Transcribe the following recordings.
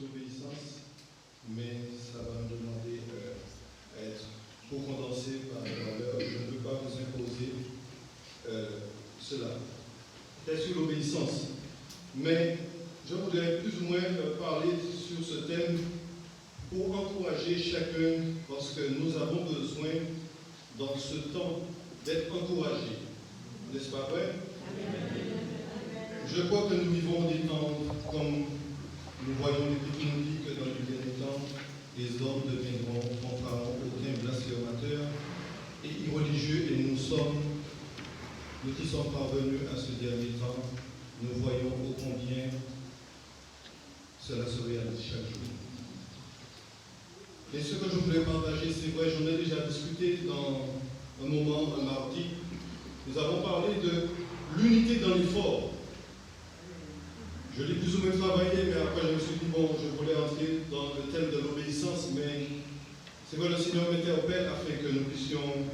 sur l'obéissance, mais ça va nous demander à être trop condensé par l'heure. Je ne peux pas vous imposer cela. C'est sur l'obéissance. Mais je voudrais plus ou moins parler sur ce thème pour encourager chacun, parce que nous avons besoin, dans ce temps, d'être encouragés. N'est-ce pas vrai? Je crois que nous vivons des temps comme nous voyons l'Épître nous dit que dans le dernier temps, les hommes deviendront en Pharaon aucun blasphémateur et irreligieux, et nous qui sommes parvenus à ce dernier temps, nous voyons ô combien cela se réalise chaque jour. Et ce que je voulais partager, c'est vrai, j'en ai déjà discuté dans un moment, un mardi. Nous avons parlé de l'unité dans l'effort. Je l'ai plus ou moins travaillé, mais après je me suis dit, bon, je voulais entrer dans le thème de l'obéissance, mais c'est vrai, le Seigneur m'interpelle afin que nous puissions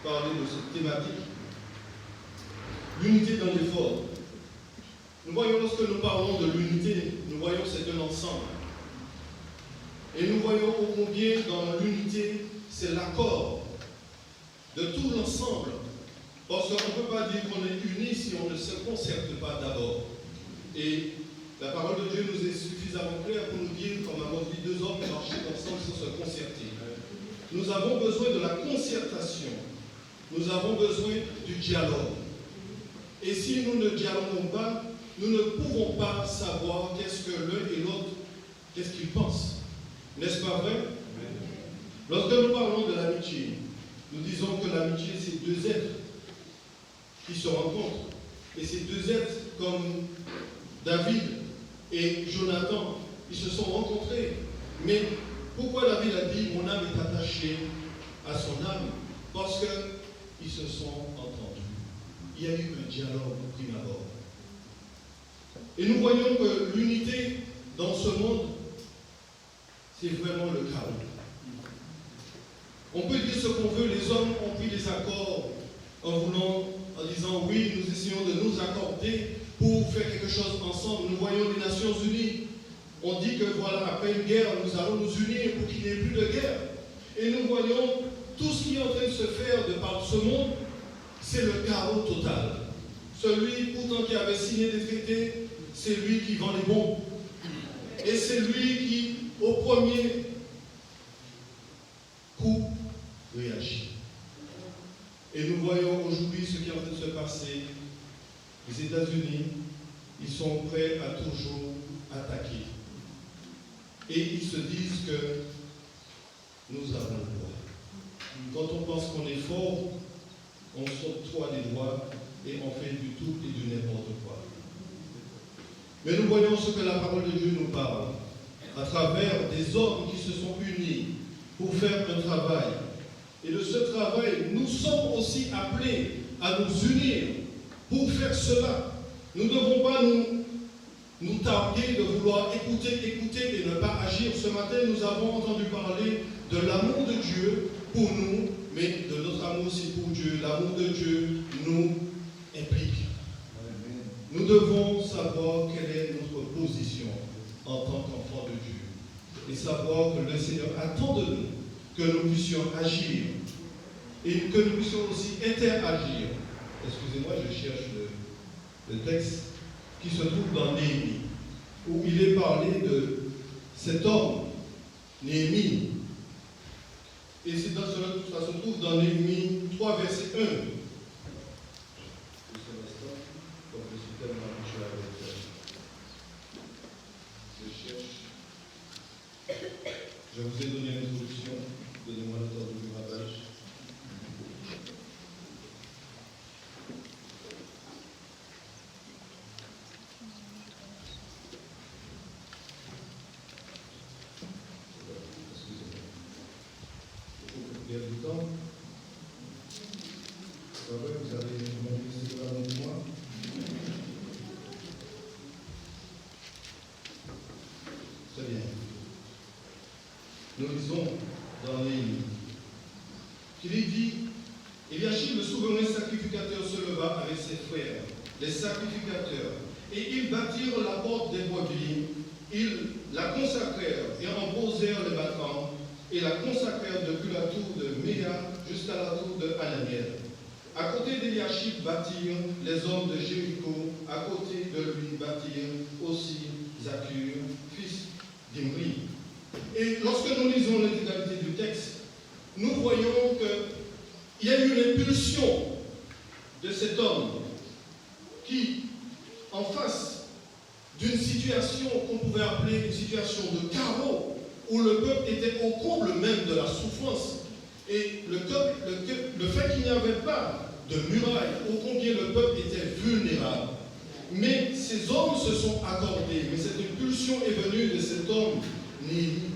parler de cette thématique. L'unité dans l'effort. Nous voyons, lorsque nous parlons de l'unité, nous voyons que c'est un ensemble. Et nous voyons ô combien dans l'unité, c'est l'accord de tout l'ensemble. Parce qu'on ne peut pas dire qu'on est unis si on ne se concerte pas d'abord. Et la parole de Dieu nous est suffisamment claire pour nous dire, comme avons dit, deux hommes qui marchaient ensemble sans se concerter. Nous avons besoin de la concertation. Nous avons besoin du dialogue. Et si nous ne dialoguons pas, nous ne pouvons pas savoir qu'est-ce que l'un et l'autre, qu'est-ce qu'ils pensent. N'est-ce pas vrai? Lorsque nous parlons de l'amitié, nous disons que l'amitié, c'est deux êtres qui se rencontrent. Et ces deux êtres, comme David et Jonathan, ils se sont rencontrés. Mais pourquoi David a dit « Mon âme est attachée à son âme » Parce qu'ils se sont entendus. Il y a eu un dialogue au prime abord. Et nous voyons que l'unité dans ce monde, c'est vraiment le chaos. On peut dire ce qu'on veut, les hommes ont pris des accords en disant oui, nous essayons de nous accorder pour faire quelque chose ensemble. Nous voyons les Nations Unies. On dit que voilà, après une guerre, nous allons nous unir pour qu'il n'y ait plus de guerre. Et nous voyons tout ce qui est en train de se faire de par ce monde, c'est le chaos total. Celui pourtant qui avait signé des traités, c'est lui qui vend les bombes. Et c'est lui qui, au premier coup, réagit. Et nous voyons aujourd'hui ce qui est en train de se passer. Les États-Unis, ils sont prêts à toujours attaquer. Et ils se disent que nous avons le droit. Quand on pense qu'on est fort, on saute trois des doigts et on fait du tout et du n'importe quoi. Mais nous voyons ce que la parole de Dieu nous parle, à travers des hommes qui se sont unis pour faire un travail. Et de ce travail, nous sommes aussi appelés à nous unir pour faire cela. Nous ne devons pas nous targuer de vouloir écouter et ne pas agir. Ce matin, nous avons entendu parler de l'amour de Dieu pour nous, mais de notre amour aussi pour Dieu. L'amour de Dieu nous implique. Nous devons savoir quelle est notre position en tant qu'enfant de Dieu. Et savoir que le Seigneur attend de nous que nous puissions agir et que nous puissions aussi interagir. Excusez-moi, je cherche le texte qui se trouve dans Néhémie, où il est parlé de cet homme, Néhémie. Et c'est dans ça se trouve dans Néhémie 3, verset 1. Je vous ai donné l'introduction. Donnez-moi le temps de gravage. Excusez-moi. Il y a du temps. Vous avez mon ministre avant moi. Très bien. Nous lisons dans Néhémie qu'il est dit, Eliachim, le souverain sacrificateur, se leva avec ses frères, les sacrificateurs, et ils bâtirent la porte des brebis, ils la consacrèrent et en posèrent les battants, et la consacrèrent depuis la tour de Méa jusqu'à la tour de Hananiel. À côté d'Eliashib bâtirent les hommes de Jéricho, à côté de lui bâtirent aussi Zakur, fils d'Imri. Et lorsque nous lisons l'intégralité du texte, nous voyons qu'il y a eu une impulsion de cet homme qui, en face d'une situation qu'on pouvait appeler une situation de chaos, où le peuple était au comble même de la souffrance, et le fait qu'il n'y avait pas de muraille, ô combien le peuple était vulnérable. Mais ces hommes se sont accordés, mais cette impulsion est venue de cet homme, Néhémie.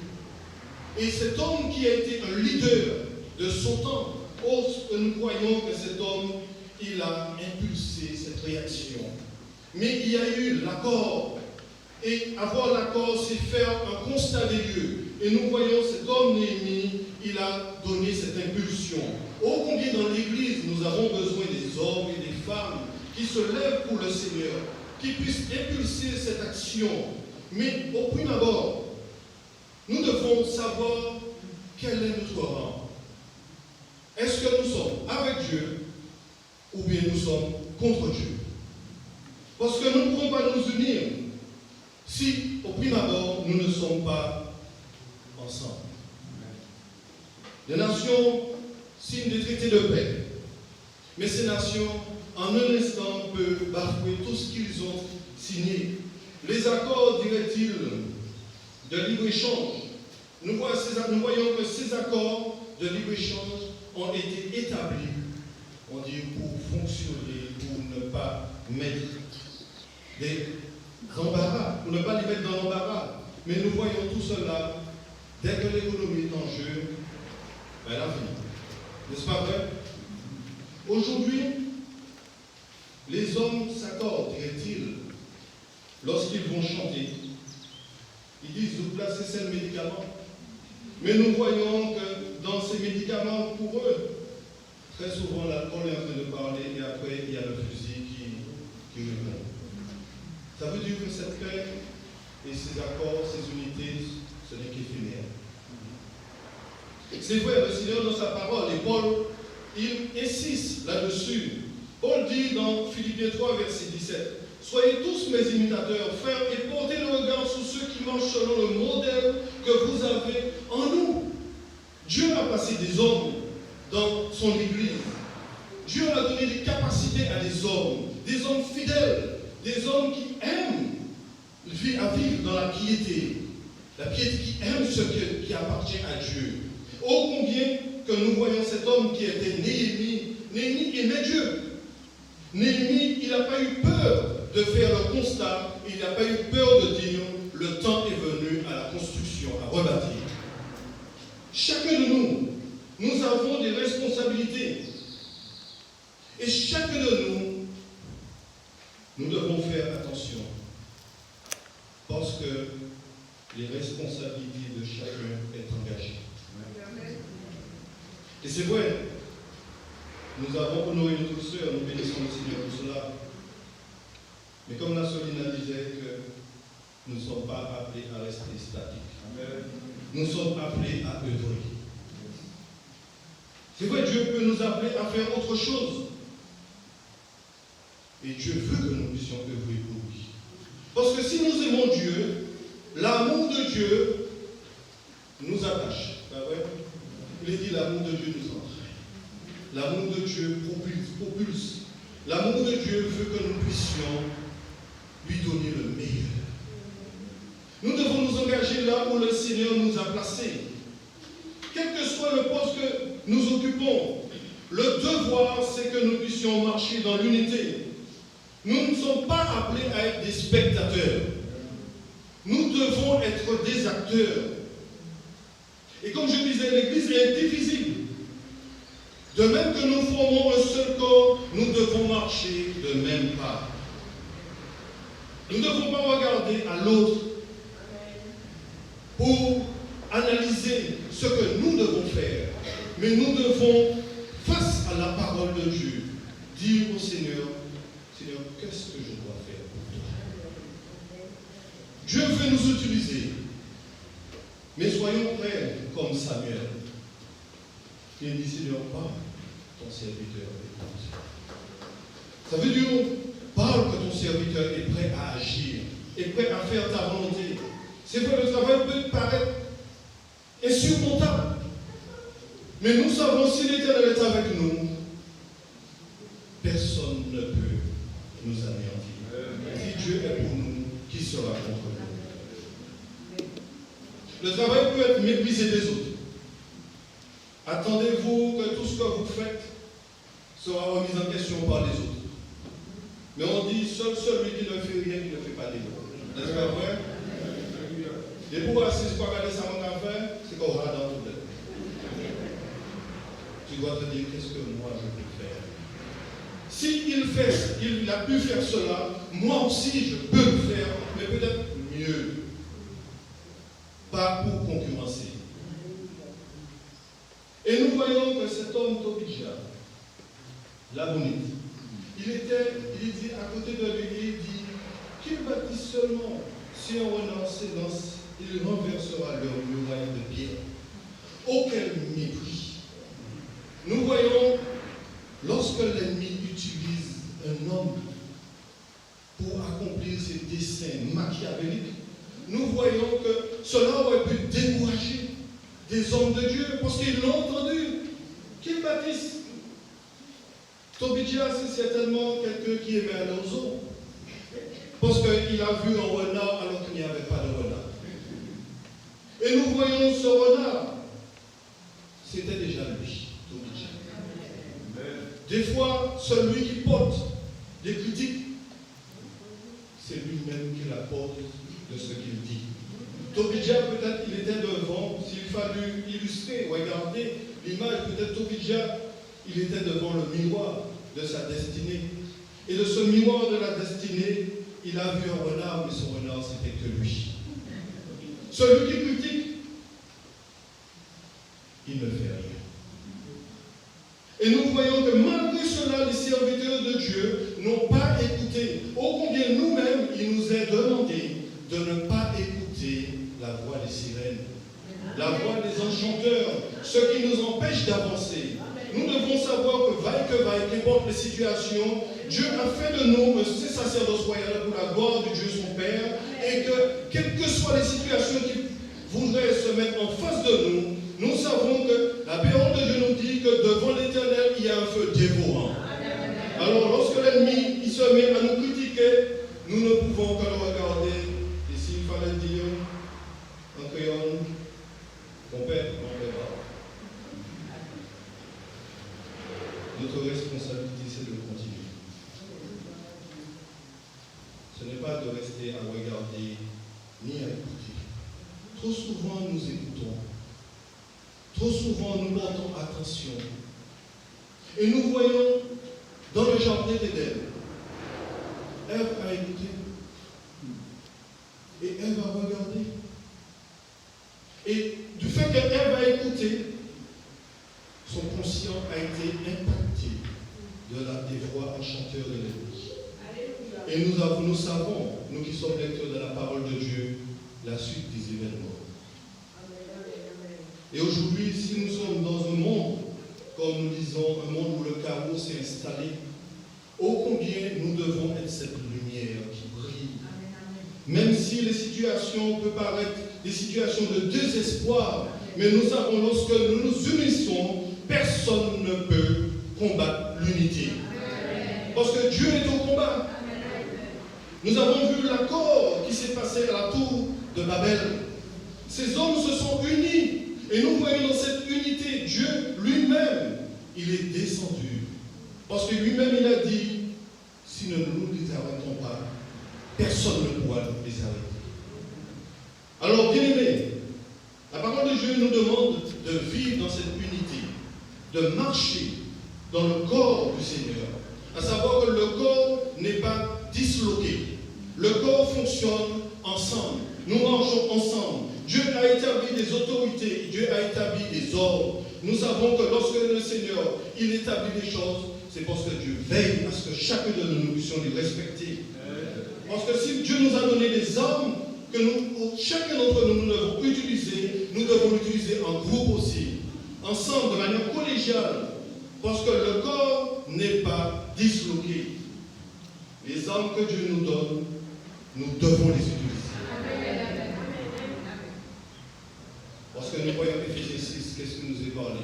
Et cet homme qui a été un leader de son temps, nous croyons que cet homme, il a impulsé cette réaction. Mais il y a eu l'accord. Et avoir l'accord, c'est faire un constat des lieux. Et nous voyons cet homme Néhémie, il a donné cette impulsion. Ô combien dans l'Église, nous avons besoin des hommes et des femmes qui se lèvent pour le Seigneur, qui puissent impulser cette action. Mais au prime abord, nous devons savoir quel est notre rang. Est-ce que nous sommes avec Dieu ou bien nous sommes contre Dieu? Parce que nous ne pouvons pas nous unir si, au prime abord, nous ne sommes pas ensemble. Les nations signent des traités de paix, mais ces nations, en un instant, peuvent bafouer tout ce qu'ils ont signé. Les accords, dirait-il, de libre-échange, nous voyons que ces accords de libre-échange ont été établis, on dit, pour fonctionner, pour ne pas mettre des embarras, pour ne pas les mettre dans l'embarras. Mais nous voyons tout cela, dès que l'économie est en jeu, ben l'avenir. N'est-ce pas vrai? Aujourd'hui, les hommes s'accordent, dirait-il, lorsqu'ils vont chanter. Ils disent, vous placez ces médicaments. Mais nous voyons que dans ces médicaments, pour eux, très souvent l'alcool est en train de parler et après il y a le fusil qui répond. Ça veut dire que cette paix et ces accords, ces unités, ce n'est qu'éphémère. C'est vrai, le Seigneur dans sa parole, et Paul, il insiste là-dessus. Paul dit dans Philippiens 3, verset 17, « Soyez tous mes imitateurs, frères, et portez le regard sur ceux qui marchent selon le modèle que vous avez en nous. » Dieu a passé des hommes dans son Église. Dieu a donné des capacités à des hommes fidèles, des hommes qui aiment à vivre dans la piété qui aime ce qui appartient à Dieu. Ô combien que nous voyons cet homme qui était Néhémie. Néhémie aimait Dieu. Néhémie, il n'a pas eu peur de faire le constat, il n'a pas eu peur de dire, le temps est venu à la construction, à rebâtir. Chacun de nous, nous avons des responsabilités. Et chacun de nous devons faire attention. Parce que les responsabilités de chacun sont engagées. Et c'est vrai, nous avons honoré notre sœur, nous bénissons le Seigneur pour cela. Mais comme la Solina disait que nous ne sommes pas appelés à rester statiques. Amen. Nous sommes appelés à œuvrer. C'est vrai, Dieu peut nous appeler à faire autre chose. Et Dieu veut que nous puissions œuvrer pour lui. Parce que si nous aimons Dieu, l'amour de Dieu nous attache. Pas vrai? Il est dit l'amour de Dieu nous entraîne. L'amour de Dieu propulse. L'amour de Dieu veut que nous puissions lui donner le meilleur. Nous devons nous engager là où le Seigneur nous a placés. Quel que soit le poste que nous occupons, le devoir, c'est que nous puissions marcher dans l'unité. Nous ne sommes pas appelés à être des spectateurs. Nous devons être des acteurs. Et comme je disais, l'Église est indivisible. De même que nous formons un seul corps, nous devons marcher de même pas. Nous ne devons pas regarder à l'autre pour analyser ce que nous devons faire. Mais nous devons, face à la parole de Dieu, dire au Seigneur, Seigneur, qu'est-ce que je dois faire pour toi? Dieu veut nous utiliser. soyons prêts comme Samuel. Il dit, Seigneur, parle, ton serviteur écoute. Ça veut dire, parle que ton serviteur est prêt à agir, est prêt à faire ta volonté. C'est vrai, le travail peut paraître insurmontable. Mais nous savons, si l'Éternel est avec nous, personne ne peut nous anéantir. Si Dieu est pour nous, qui sera contre nous? Le travail peut être méprisé des autres. Attendez-vous que tout ce que vous faites sera remis en question par les autres. Mais on dit, seul celui qui ne fait rien, qui ne fait pas des lois. N'est-ce pas vrai? Et pour assister pour regarder ça mon affaire, c'est qu'on aura dans tout le monde. Tu dois te dire, qu'est-ce que moi je peux faire? Il a pu faire cela, moi aussi je peux le faire, mais peut-être mieux. Pas pour concurrencer. Et nous voyons que cet homme Tobija, la bonite, il dit à côté de lui, il dit qu'il bâtisse seulement, si on renonce s'élance, il renversera leur muraille de pierre. Auquel mépris. Nous voyons, lorsque l'ennemi utilise un homme pour accomplir ses desseins machiavéliques, nous voyons que cela aurait pu décourager des hommes de Dieu, parce qu'ils l'ont entendu, qu'ils bâtissent. Tobija, c'est certainement quelqu'un qui aimait aller aux eaux, parce qu'il a vu un renard alors qu'il n'y avait pas de renard. Et nous voyons ce renard, c'était déjà lui, Tobija. Des fois, celui qui porte des critiques, c'est lui-même qui la porte de ce qu'il dit. Tobija, peut-être il était devant, s'il fallut illustrer, regarder l'image, peut-être Tobija, il était devant le miroir de sa destinée. Et de ce miroir de la destinée, il a vu un renard, mais ce renard, c'était que lui. Celui qui critique, il ne fait rien. Et nous voyons que malgré cela, les serviteurs de Dieu n'ont pas écouté. Ô combien nous-mêmes, il nous est demandé de ne pas écouter la voix des sirènes, la voix des enchanteurs, ce qui nous empêche d'avancer. Nous devons savoir que vaille, qu'importe les situations, Dieu a fait de nous ses sacerdoces royaux pour la gloire de Dieu son Père, et que quelles que soient les situations qui voudraient se mettre en face de nous, nous savons que la parole de Dieu nous dit que devant l'Éternel, il y a un feu dévorant. Alors lorsque l'ennemi il se met à nous critiquer, nous ne pouvons que le regarder. Et s'il fallait dire en créole, mon Père, mon Père. Notre responsabilité, c'est de continuer. Ce n'est pas de rester à regarder ni à écouter. Trop souvent, nous écoutons. Trop souvent, nous portons attention. Et nous voyons dans le jardin d'Éden, Ève a écouté. Et Ève a regardé. Et du fait qu'Ève a écouté, son conscient a été impacté des voix enchanteurs de l'ennemi. Et nous savons, nous qui sommes lecteurs de la parole de Dieu, la suite des événements. Et aujourd'hui, si nous sommes dans un monde, comme nous disons, un monde où le chaos s'est installé, ô combien nous devons être cette lumière qui brille. Même si les situations peuvent paraître des situations de désespoir, mais nous savons, lorsque nous nous unissons, personne ne peut combattre l'unité. Parce que Dieu est au combat. Nous avons vu l'accord qui s'est passé à la tour de Babel. Ces hommes se sont unis. Et nous voyons dans cette unité, Dieu lui-même, il est descendu. Parce que lui-même, il a dit, si nous ne nous les arrêtons pas, personne ne pourra les arrêter. Alors, bien aimés, la parole de Dieu nous demande de vivre dans cette unité, de marcher dans le corps du Seigneur. À savoir que le corps n'est pas disloqué. Le corps fonctionne ensemble. Nous marchons ensemble. Dieu a établi des autorités, Dieu a établi des ordres. Nous savons que lorsque le Seigneur, il établit des choses, c'est parce que Dieu veille à ce que chacun de nous puissions les respecter. Parce que si Dieu nous a donné des armes que chacun d'entre nous devons utiliser, nous nous devons l'utiliser en groupe aussi, ensemble, de manière collégiale, parce que le corps n'est pas disloqué. Les armes que Dieu nous donne, nous devons les utiliser. Parce que nous voyons Éphésiens 6, qu'est-ce qui nous est parlé?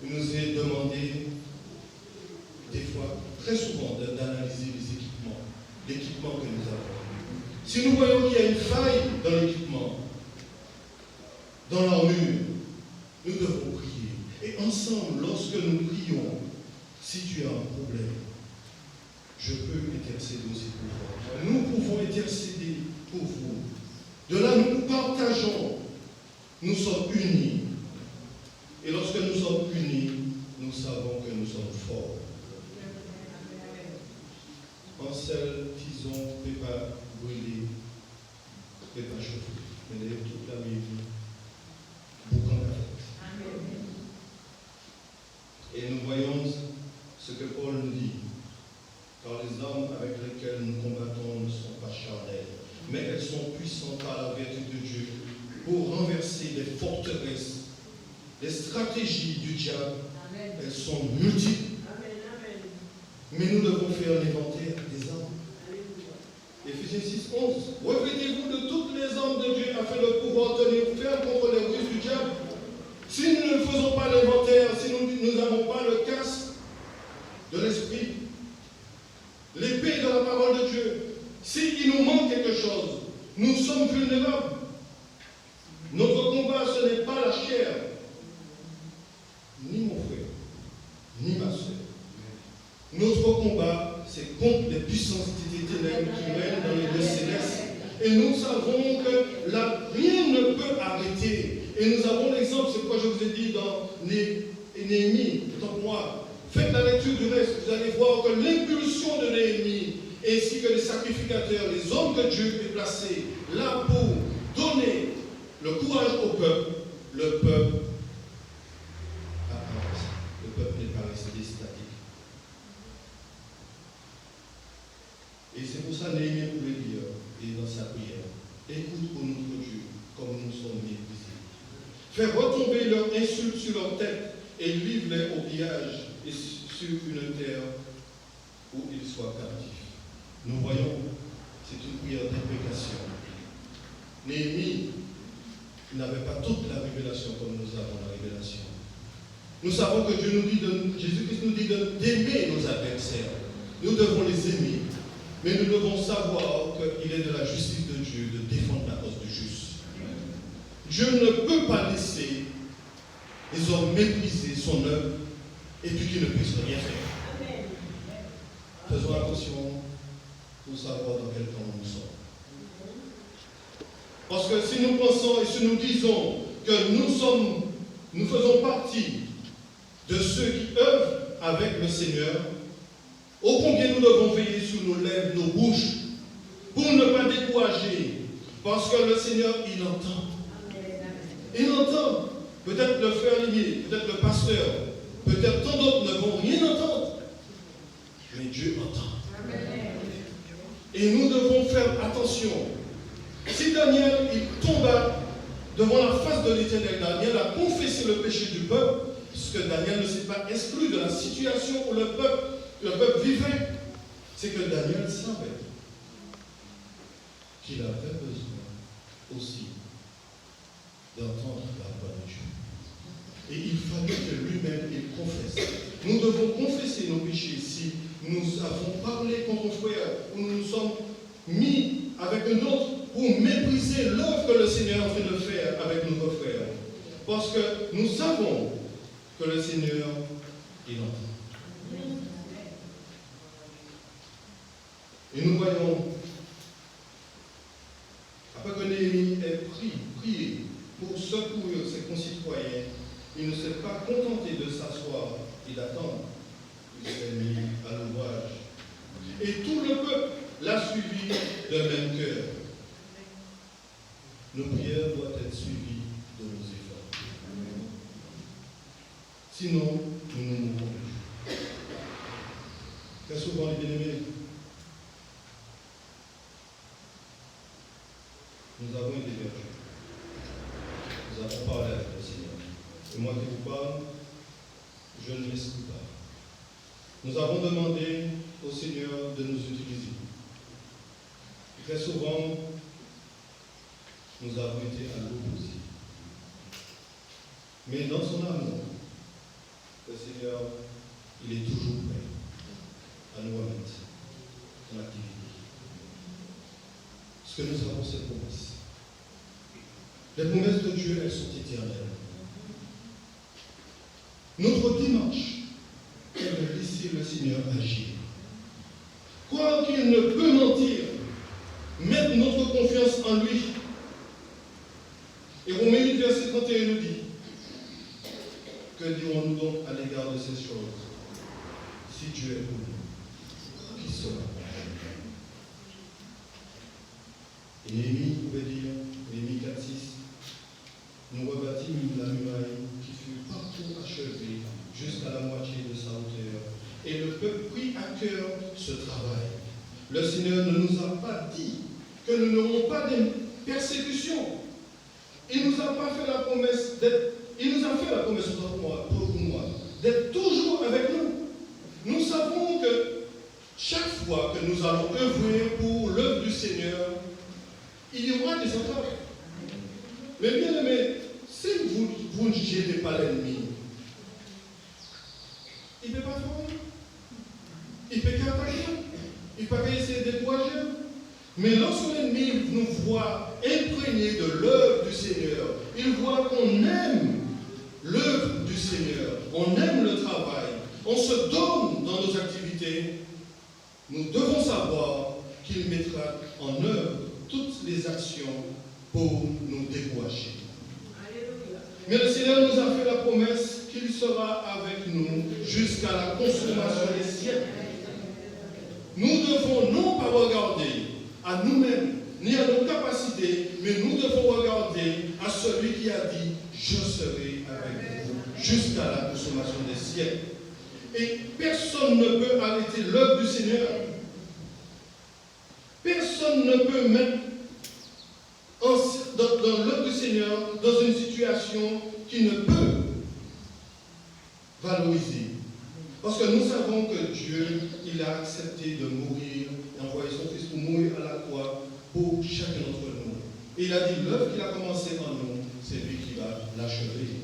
Il nous est demandé, des fois, très souvent, d'analyser l'équipement que nous avons. Si nous voyons qu'il y a une faille dans l'équipement, dans l'armure, nous devons prier. Et ensemble, lorsque nous prions, si tu as un problème, je peux intercéder aussi pour toi. Nous pouvons intercéder pour vous. De là, nous partageons. Nous sommes unis. Et lorsque nous sommes unis, nous savons que nous sommes forts. En seul tison ne peut pas brûler, ne peut pas chauffer. Mais toute la vie, beaucoup en fait. Et nous voyons ce que Paul nous dit. Car les armes avec lesquelles nous combattons ne sont pas charnelles, mais elles sont puissantes par la vertu de Dieu pour renverser les forteresses, les stratégies du diable. Amen. Elles sont multiples. Amen. Mais nous devons faire l'inventaire des armes. Éphésiens 6, 11. Revêtez-vous de toutes les armes de Dieu afin de pouvoir tenir ferme contre les ruses du diable. Si nous ne faisons pas l'inventaire, si nous n'avons pas le casque de l'esprit, l'épée de la parole de Dieu, s'il nous manque quelque chose, nous sommes vulnérables. Notre combat, ce n'est pas la chair, ni mon frère, ni ma soeur. Notre combat, c'est contre les puissances des ténèbres qui règnent dans les lieux célestes. Et nous savons que rien ne peut arrêter. Et nous avons l'exemple, c'est quoi je vous ai dit dans Néhémie, tant que moi. Faites la lecture du reste, vous allez voir que l'impulsion de Néhémie, ainsi que les sacrificateurs, les hommes que Dieu a placés là pour donner le courage au peuple, le peuple a avancé. Le peuple n'est pas resté statique. Et c'est pour ça que Néhémie pouvait dire, et dans sa prière, écoute pour notre Dieu, comme nous sommes méprisés. Faire retomber leurs insultes sur leur tête et livre-les au pillage et sur une terre où ils soient captifs. Nous voyons, c'est une prière d'imprécation. Néhémie n'avait pas toute la révélation comme nous avons la révélation. Nous savons que Dieu nous dit, Jésus-Christ nous dit d'aimer nos adversaires. Nous devons les aimer, mais nous devons savoir qu'il est de la justice de Dieu de défendre la cause du juste. Dieu ne peut pas laisser les hommes mépriser son œuvre et puis qu'ils ne puissent rien faire. Faisons attention pour savoir dans quel temps nous sommes. Parce que si nous pensons et si nous disons que nous faisons partie de ceux qui œuvrent avec le Seigneur, ô combien nous devons veiller sur nos lèvres, nos bouches, pour ne pas décourager. Parce que le Seigneur, il entend. Il entend. Peut-être le frère Limier, peut-être le pasteur, peut-être tant d'autres ne vont rien entendre. Mais Dieu entend. Et nous devons faire attention. Si Daniel, il tomba devant la face de l'Éternel, Daniel a confessé le péché du peuple, puisque Daniel ne s'est pas exclu de la situation où le peuple vivait. C'est que Daniel savait qu'il avait besoin aussi d'entendre la voix de Dieu. Et il fallait que lui-même, il confesse. Nous devons confesser nos péchés si nous avons parlé contre un frère, ou nous nous sommes mis avec un autre pour mépriser l'œuvre que le Seigneur est en train de faire avec notre frère. Parce que nous savons que le Seigneur, il entend. Et nous voyons, après que Néhémie ait prié pour secourir ses concitoyens, il ne s'est pas contenté de s'asseoir et d'attendre. Il s'est mis à l'ouvrage. Et tout le peuple l'a suivi d'un même cœur. Nos prières doivent être suivies de nos efforts. Sinon, nous nous mourrons. Très souvent, les bien-aimés, nous avons été perdus. Nous Nous avons parlé avec le Seigneur. Et moi qui vous parle, je ne m'exclus pas. Nous avons demandé au Seigneur de nous utiliser. Et très souvent, nous avons été à l'opposé. Mais dans son amour, le Seigneur, il est toujours prêt à nous remettre en activité. Parce que nous avons ces promesses. Les promesses de Dieu, elles sont éternelles. Notre démarche est de laisser le Seigneur agir. Croire qu'il ne peut mentir, mettre notre confiance en lui. Et Romains 8, verset 31 nous dit, que dirons-nous donc à l'égard de ces choses? Si Dieu est pour nous, qui sera contre nous? Et Néhémie pouvait dire, Néhémie 4, 6, nous rebâtîmes la muraille qui fut partout achevée jusqu'à la moitié de sa hauteur. Et le peuple prit à cœur ce travail. Le Seigneur ne nous a pas dit que nous n'aurons pas de persécutions. Il nous a pas fait la promesse d'être, il nous a fait la promesse pour moi, d'être toujours avec nous. Nous savons que chaque fois que nous allons œuvrer pour l'œuvre du Seigneur, il y aura des entraves. Mais bien aimé, si vous ne gérez pas l'ennemi, il ne peut pas faire. Il peut qu'attaquer. Il peut qu'essayer de décourager. Mais lorsque l'ennemi nous voit imprégnés de l'œuvre du Seigneur, il voit qu'on aime l'œuvre du Seigneur, on aime le travail, on se donne dans nos activités, nous devons savoir qu'il mettra en œuvre toutes les actions pour nous décourager. Mais le Seigneur nous a fait la promesse qu'il sera avec nous jusqu'à la consommation des siècles. Nous devons non pas regarder à nous-mêmes, ni à nos capacités, mais nous devons regarder à celui qui a dit « Je serai avec vous jusqu'à la consommation des siècles ». Et personne ne peut arrêter l'œuvre du Seigneur. Personne ne peut mettre dans l'œuvre du Seigneur dans une situation qui ne peut valoriser. Parce que nous savons que Dieu, il a accepté de mourir, d'envoyer son Fils pour mourir à la croix pour chacun d'entre nous. Et il a dit, l'œuvre qu'il a commencé en nous, c'est lui qui va l'achever.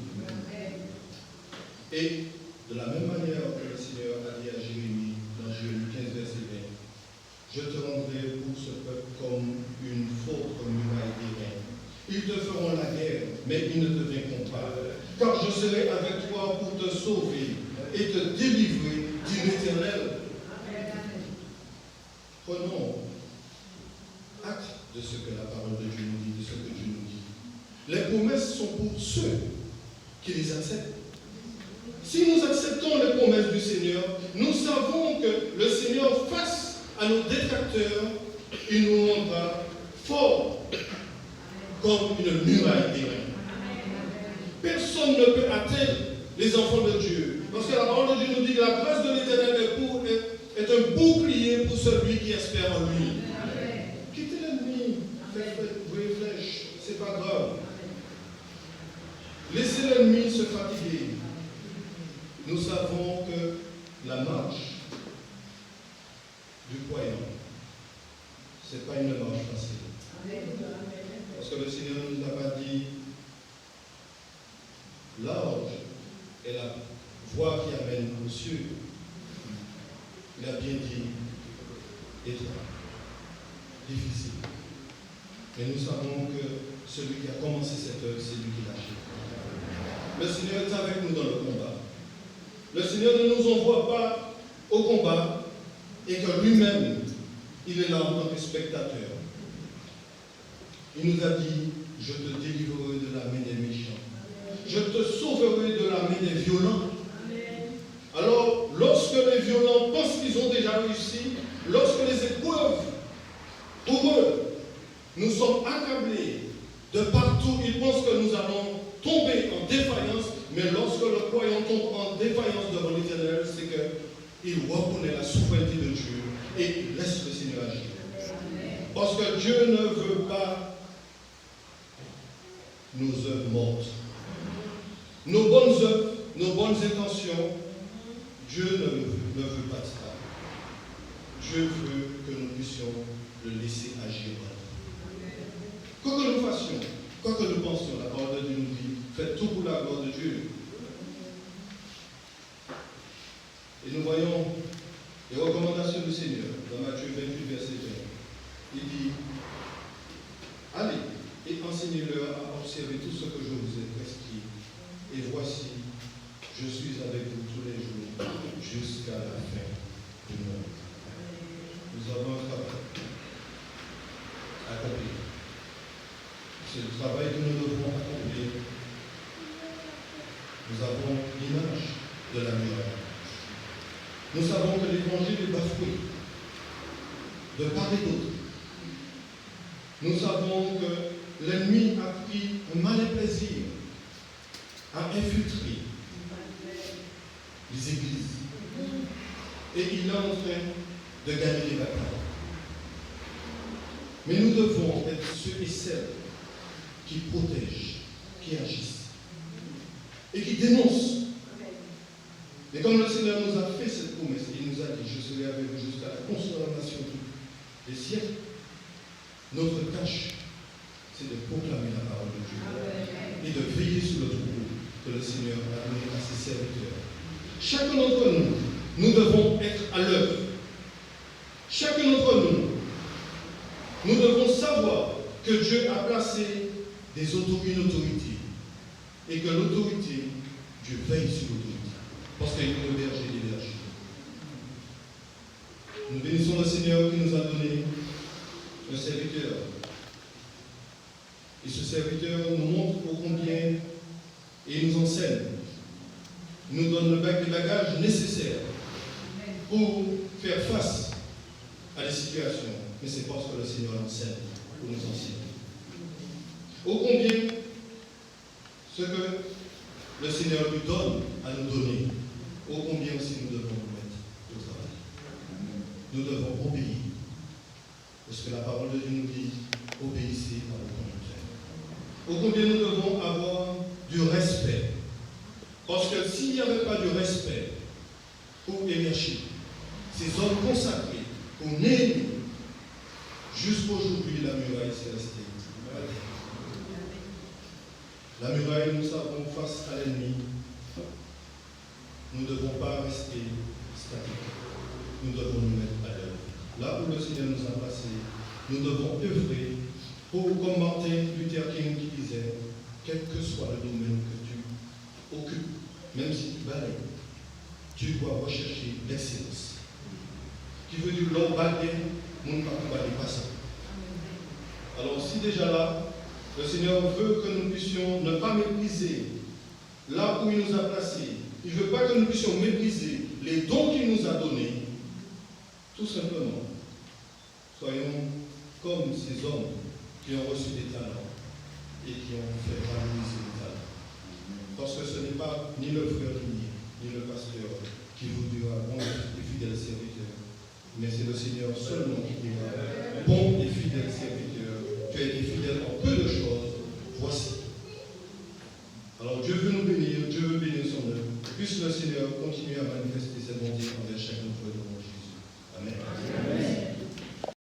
Et de la même manière que le Seigneur a dit à Jérémie, dans Jérémie 15, verset 20, je te rendrai pour ce peuple comme une forte muraille d'airain. Ils te feront la guerre, mais ils ne te vaincront pas. Car je serai avec toi pour te sauver et te délivrer d'une éternelle. Prenons acte de ce que la parole de Dieu nous dit, de ce que Dieu nous dit. Les promesses sont pour ceux qui les acceptent. Si nous acceptons les promesses du Seigneur, nous savons que le Seigneur, face à nos détracteurs, il nous rendra forts comme une muraille d'airain. Personne ne peut atteindre les enfants de Dieu. Parce que la parole de Dieu nous dit que la grâce de l'Éternel est un bouclier pour celui qui espère en lui. Quittez l'ennemi, faites brûler flèche, c'est pas grave. Laissez l'ennemi se fatiguer. Nous savons que la marche du croyant, ce n'est pas une marche facile. Parce que le Seigneur ne nous a pas dit large est la voie qui amène aux cieux. Il a bien dit étroit, difficile. Mais nous savons que celui qui a commencé cette œuvre, c'est lui qui l'achève. Le Seigneur est avec nous dans le combat. Le Seigneur ne nous envoie pas au combat et que lui-même, il est là en tant que spectateur. Il nous a dit, je te délivrerai de la main des méchants. Je te sauverai de la main des violents. Alors, lorsque les violents pensent qu'ils ont déjà réussi, lorsque les épreuves, pour eux, nous sommes accablés de partout, ils pensent que nous allons tomber en défaillance, mais lorsque le croyant tombe en défaillance devant l'Éternel, c'est qu'il reconnaît la souveraineté de Dieu et il laisse le Seigneur agir. Parce que Dieu ne veut pas nos œuvres mortes. Nos bonnes œuvres, nos bonnes intentions, Dieu ne veut pas de ça. Dieu veut que nous puissions le laisser agir. Quoi que nous fassions, quoi que nous pensions, la parole de Dieu nous dit, faites tout pour la gloire de Dieu. Et nous voyons les recommandations du Seigneur dans Matthieu 28, verset 20. Il dit, allez et enseignez-leur à observer tout ce que je vous ai prescrit. Et voici, je suis avec vous tous les jours jusqu'à la fin du monde. Nous avons un travail à accomplir. C'est le travail que nous devons accomplir. Nous avons l'image de la muraille. Nous savons que l'évangile est bafoué de part et d'autre. Nous savons que l'ennemi a pris un malin plaisir à infiltrer les églises. Et il est en train de gagner les batailles. Mais nous devons être ceux et celles qui protègent, qui agissent et qui dénoncent. Et comme le Seigneur nous a fait cette promesse, il nous a dit, je serai avec vous jusqu'à la consommation des siècles. Notre tâche, c'est de proclamer la parole de Dieu et de veiller sur le troupeau que le Seigneur a donné à ses serviteurs. Chacun d'entre nous, nous devons être à l'œuvre. Chacun d'entre nous, nous devons savoir que Dieu a placé une autorité et que l'autorité, Dieu veille sur l'autorité. Parce qu'il est le berger des bergers. Nous bénissons le Seigneur qui nous a donné un serviteur. Et ce serviteur nous montre au combien et nous enseigne. Il nous donne le bagage nécessaire pour faire face à des situations. Mais c'est parce que le Seigneur enseigne pour nous enseigner. Au combien ce que le Seigneur lui donne à nous donner, ô combien aussi nous devons nous mettre au travail. Nous devons obéir. Parce que la parole de Dieu nous dit, obéissez à vos conducteurs. Ô combien nous devons avoir du respect. Parce que s'il n'y avait pas de respect pour Eliashib, ces hommes consacrés, pour Néhémie, jusqu'aujourd'hui, la muraille s'est restée. La muraille, nous savons, face à l'ennemi, nous ne devons pas rester statiques. Nous devons nous mettre à l'œuvre. Là où le Seigneur nous a placés, nous devons œuvrer pour, comme Martin Luther King qui disait, quel que soit le domaine que tu occupes, même si tu balayes, tu dois rechercher l'excellence. Qui veut dire l'homme balayer, mon pas balayer pas ça. Alors si déjà là, le Seigneur veut que nous puissions ne pas mépriser là où il nous a placés. Il ne veut pas que nous puissions mépriser les dons qu'il nous a donnés. Tout simplement, soyons comme ces hommes qui ont reçu des talents et qui ont fait valoriser les talents. Parce que ce n'est pas ni le frère ni le pasteur qui vous dira bon et fidèle serviteur, mais c'est le Seigneur seulement qui dira bon et fidèle serviteur. Tu as été fidèle en peu de choses, voici. Alors Dieu veut nous bénir, Dieu veut bénir son œuvre. Puisse le Seigneur continuer à manifester